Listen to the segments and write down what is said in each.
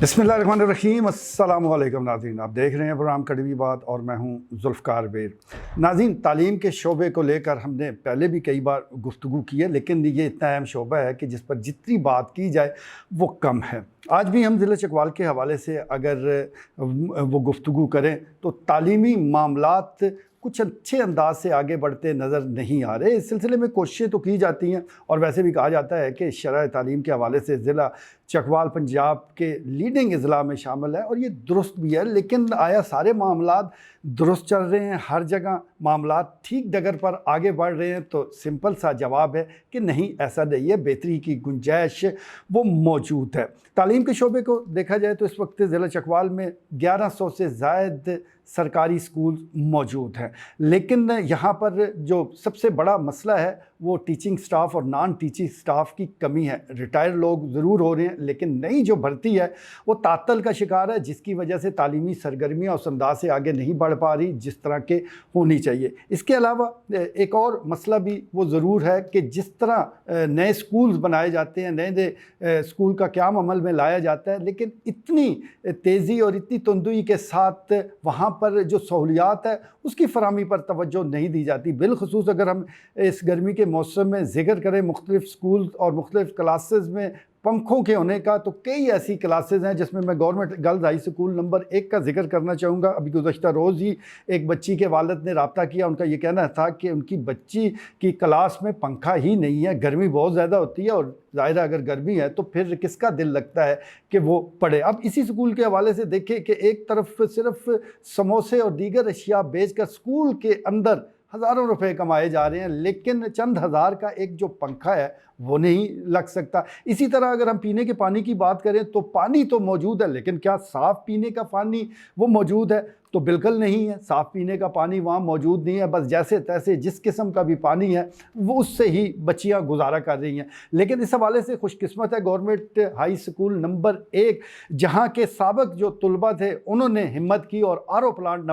बिस्मिल्लाहिर्रहमानिर्रहीम। अस्सलाम वालेकुम नाज़रीन, आप देख रहे हैं प्रोग्राम कड़वी बात और मैं हूं ज़ुल्फ़कार बेर। नाज़रीन, तालीम के शोबे को लेकर हमने पहले भी कई बार गुफ्तगू की है, लेकिन ये इतना अहम शोबा है कि जिस पर जितनी बात की जाए वो कम है। आज भी हम ज़िला चकवाल के हवाले से अगर वो गुफ्तगू करें तो तालीमी मामलात कुछ अच्छे अंदाज से आगे बढ़ते नज़र नहीं आ रहे। इस सिलसिले में कोशिशें तो की जाती हैं और वैसे भी कहा जाता है कि शरह तालीम के हवाले से ज़िला चकवाल पंजाब के लीडिंग अज़ला में शामिल है और ये दुरुस्त भी है। लेकिन आया सारे मामलात दुरुस्त चल रहे हैं, हर जगह मामलात ठीक डगर पर आगे बढ़ रहे हैं? तो सिंपल सा जवाब है कि नहीं, ऐसा नहीं है। बेहतरी की गुंजाइश वो मौजूद है। तालीम के शोबे को देखा जाए तो इस वक्त ज़िला चकवाल में 1100 से ज़ायद सरकारी स्कूल मौजूद हैं, लेकिन यहाँ पर जो सबसे बड़ा मसला है वो टीचिंग स्टाफ और नॉन टीचिंग स्टाफ की कमी है। रिटायर लोग ज़रूर हो रहे हैं, लेकिन नई जो भर्ती है वो तातल का शिकार है, जिसकी वजह से तालीमी सरगर्मियाँ उस अंदाज से आगे नहीं बढ़ पा रही जिस तरह के होनी चाहिए। इसके अलावा एक और मसला भी वो ज़रूर है कि जिस तरह नए स्कूल्स बनाए जाते हैं, नए नए स्कूल का क़याम अमल में लाया जाता है, लेकिन इतनी तेज़ी और इतनी तुंदुई के साथ वहाँ पर जो सहूलियात है उसकी फराहमी पर तवज्जो नहीं दी जाती। बिलखुसूस अगर हम इस गर्मी के मौसम में ज़िक्र करें मुख्तलिफ़ स्कूल और मुख्तलिफ़ क्लासेस में पंखों के होने का, तो कई ऐसी क्लासेस हैं जिसमें मैं government girls high school number 1 का जिक्र करना चाहूँगा। अभी गुज़श्ता रोज़ ही एक बच्ची के वालिद ने रब्ता किया। उनका ये कहना था कि उनकी बच्ची की क्लास में पंखा ही नहीं है, गर्मी बहुत ज़्यादा होती है और ज़ाहिर है अगर गर्मी है तो फिर किसका दिल लगता है कि वो पढ़े। अब इसी स्कूल के हवाले से देखें कि एक तरफ सिर्फ समोसे और दीगर अशिया बेचकर स्कूल के अंदर हज़ारों रुपए कमाए जा रहे हैं, लेकिन चंद हज़ार का एक जो पंखा है वो नहीं लग सकता। इसी तरह अगर हम पीने के पानी की बात करें तो पानी तो मौजूद है, लेकिन क्या साफ़ पीने का पानी वो मौजूद है? तो बिल्कुल नहीं है। साफ़ पीने का पानी वहाँ मौजूद नहीं है। बस जैसे तैसे जिस किस्म का भी पानी है वो उससे ही बच्चियाँ गुजारा कर रही हैं। लेकिन इस हवाले से खुशकिस्मत है गवर्नमेंट हाई स्कूल नंबर 1 जहाँ के साबिक जो तलबा थे उन्होंने हिम्मत की और आर.ओ. प्लांट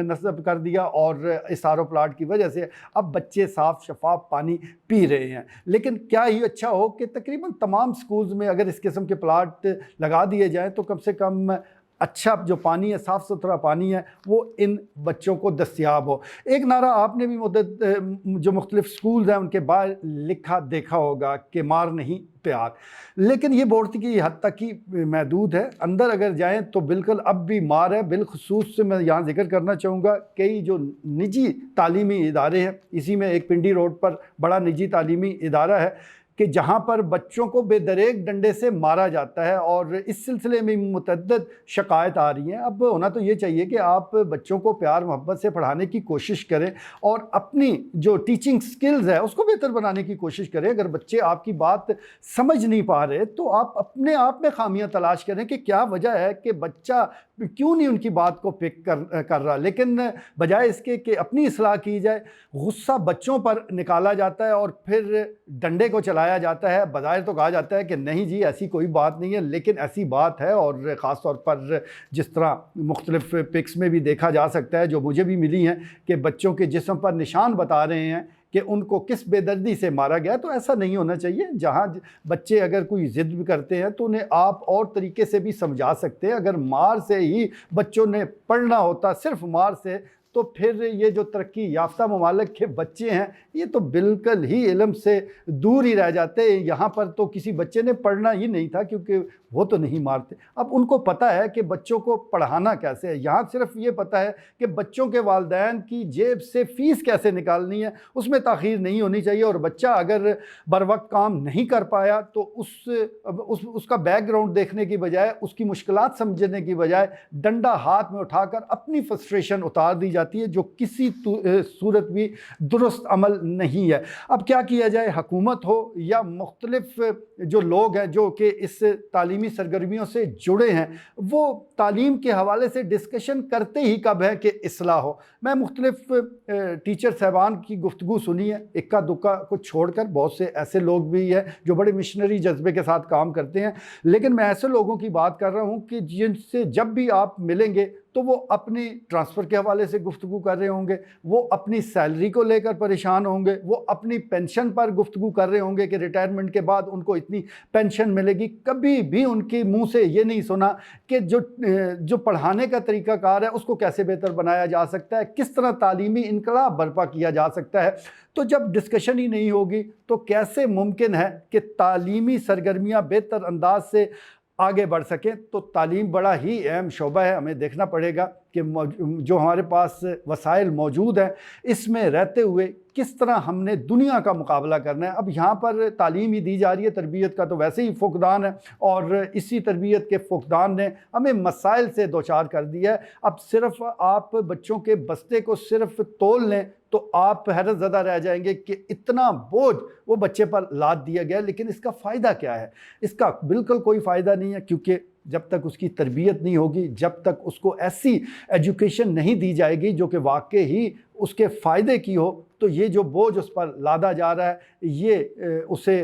नस्ब कर दिया और इस आर.ओ. प्लांट की वजह से अब बच्चे साफ़ शफाफ पानी पी रहे हैं। लेकिन क्या ही अच्छा हो कि तकरीबन तमाम स्कूल्स में अगर इस किस्म के प्लांट लगा दिए जाएँ तो कम से कम अच्छा जो पानी है, साफ़ सुथरा पानी है, वो इन बच्चों को दस्तियाब हो। एक नारा आपने भी जो मुख्तलिफ़ स्कूल्स हैं उनके बाहर लिखा देखा होगा कि मार नहीं प्यार, लेकिन ये बोर्ड की हद तक ही महदूद है। अंदर अगर जाएं तो बिल्कुल अब भी मार है। बिलखुसूस से मैं यहाँ जिक्र करना चाहूँगा कई जो निजी तालीमी इदारे हैं, इसी में एक पिंडी रोड पर बड़ा निजी तालीमी इदारा है कि जहाँ पर बच्चों को बेदरेग डंडे से मारा जाता है और इस सिलसिले में मुतअद्दिद शिकायत आ रही हैं। अब होना तो ये चाहिए कि आप बच्चों को प्यार मोहब्बत से पढ़ाने की कोशिश करें और अपनी जो टीचिंग स्किल्स है उसको बेहतर बनाने की कोशिश करें। अगर बच्चे आपकी बात समझ नहीं पा रहे तो आप अपने आप में खामियां तलाश करें कि क्या वजह है कि बच्चा क्यों नहीं उनकी बात को पिक कर रहा। लेकिन बजाय इसके कि अपनी इस्लाह की जाए, गुस्सा बच्चों पर निकाला जाता है और फिर डंडे को चलाया जाता है। बज़ाहिर तो कहा जाता है कि नहीं जी ऐसी कोई बात नहीं है, लेकिन ऐसी बात है और ख़ास तौर पर जिस तरह मुख्तलिफ़ पिक्स में भी देखा जा सकता है जो मुझे भी मिली हैं कि बच्चों के जिस्म पर निशान बता रहे हैं कि उनको किस बेदर्दी से मारा गया। तो ऐसा नहीं होना चाहिए। जहाँ बच्चे अगर कोई ज़िद भी करते हैं तो उन्हें आप और तरीके से भी समझा सकते हैं। अगर मार से ही बच्चों ने पढ़ना होता, सिर्फ मार से, तो फिर ये जो तरक्की याफ्ता ममालिक के बच्चे हैं ये तो बिल्कुल ही इल्म से दूर ही रह जाते। यहाँ पर तो किसी बच्चे ने पढ़ना ही नहीं था क्योंकि वो तो नहीं मारते। अब उनको पता है कि बच्चों को पढ़ाना कैसे है। यहाँ सिर्फ ये पता है कि बच्चों के वालिदैन की जेब से फ़ीस कैसे निकालनी है, उसमें ताख़ीर नहीं होनी चाहिए। और बच्चा अगर बर वक्त काम नहीं कर पाया तो उसका बैकग्राउंड देखने की बजाय, उसकी मुश्किलात समझने की बजाय डंडा हाथ में उठाकर अपनी फ्रस्ट्रेशन उतार दी जाती है, जो किसी सूरत भी दुरुस्त अमल नहीं है। अब क्या किया जाए, हुकूमत हो या मुख्तलिफ जो लोग हैं जो कि इस तालीमी सरगर्मियों से जुड़े हैं, वो तालीम के हवाले से डिस्कशन करते ही कब है कि इस्लाह हो। मैं मुख्तलिफ टीचर साहबान की गुफ्तगू सुनी है, इक्का दुक्का को छोड़कर। बहुत से ऐसे लोग भी हैं जो बड़े मिशनरी जज्बे के साथ काम करते हैं, लेकिन मैं ऐसे लोगों की बात कर रहा हूँ कि जिनसे जब भी आप मिलेंगे تو وہ اپنی ٹرانسفر کے حوالے سے گفتگو کر رہے ہوں گے، وہ اپنی سیلری کو لے کر پریشان ہوں گے، وہ اپنی پینشن پر گفتگو کر رہے ہوں گے کہ ریٹائرمنٹ کے بعد ان کو اتنی پینشن ملے گی۔ کبھی بھی ان کے منہ سے یہ نہیں سنا کہ جو پڑھانے کا طریقہ کار ہے اس کو کیسے بہتر بنایا جا سکتا ہے، کس طرح تعلیمی انقلاب برپا کیا جا سکتا ہے۔ تو جب ڈسکشن ہی نہیں ہوگی تو کیسے ممکن ہے کہ تعلیمی سرگرمیاں بہتر انداز سے آگے بڑھ سکیں؟ تو تعلیم بڑا ہی اہم شعبہ ہے، ہمیں دیکھنا پڑے گا کہ جو ہمارے پاس وسائل موجود ہیں اس میں رہتے ہوئے کس طرح ہم نے دنیا کا مقابلہ کرنا ہے۔ اب یہاں پر تعلیم ہی دی جا رہی ہے، تربیت کا تو ویسے ہی فقدان ہے، اور اسی تربیت کے فقدان نے ہمیں مسائل سے دوچار کر دیا ہے۔ اب صرف آپ بچوں کے بستے کو صرف تول لیں تو آپ حیرت زدہ رہ جائیں گے کہ اتنا بوجھ وہ بچے پر لاد دیا گیا، لیکن اس کا فائدہ کیا ہے؟ اس کا بالکل کوئی فائدہ نہیں ہے، کیونکہ جب تک اس کی تربیت نہیں ہوگی، جب تک اس کو ایسی ایجوکیشن نہیں دی جائے گی جو کہ واقعی اس کے فائدے کی ہو، تو یہ جو بوجھ اس پر لادا جا رہا ہے یہ اسے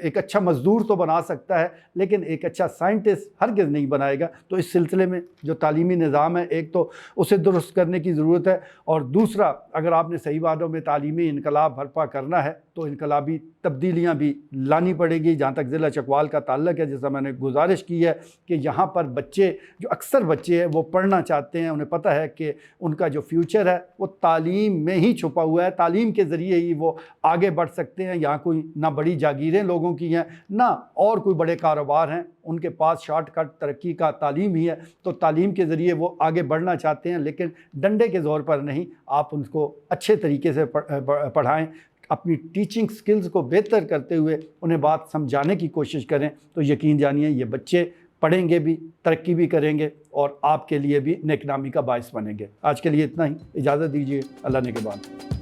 ایک اچھا مزدور تو بنا سکتا ہے لیکن ایک اچھا سائنٹسٹ ہرگز نہیں بنائے گا۔ تو اس سلسلے میں جو تعلیمی نظام ہے ایک تو اسے درست کرنے کی ضرورت ہے، اور دوسرا اگر آپ نے صحیح معنوں میں تعلیمی انقلاب برپا کرنا ہے تو انقلابی تبدیلیاں بھی لانی پڑے گی۔ جہاں تک ضلع چکوال کا تعلق ہے، جیسا میں نے گزارش کی ہے کہ یہاں پر بچے جو اکثر بچے ہیں وہ پڑھنا چاہتے ہیں، انہیں پتہ ہے کہ ان کا جو فیوچر ہے وہ تعلیم میں ہی چھپا ہوا ہے، تعلیم کے ذریعے ہی وہ آگے بڑھ سکتے ہیں۔ یہاں کوئی نہ بڑی جاگیریں لوگوں کی ہیں نہ اور کوئی بڑے کاروبار ہیں، ان کے پاس شارٹ کٹ ترقی کا تعلیم ہی ہے۔ تو تعلیم کے ذریعے وہ آگے بڑھنا چاہتے ہیں لیکن ڈنڈے کے زور پر نہیں، آپ ان کو اچھے طریقے سے پڑھائیں، اپنی ٹیچنگ سکلز کو بہتر کرتے ہوئے انہیں بات سمجھانے کی کوشش کریں، تو یقین جانیے یہ بچے پڑھیں گے بھی، ترقی بھی کریں گے اور آپ کے لیے بھی نیک نامی کا باعث بنیں گے۔ آج کے لیے اتنا ہی، اجازت دیجیے، اللہ نگہبان۔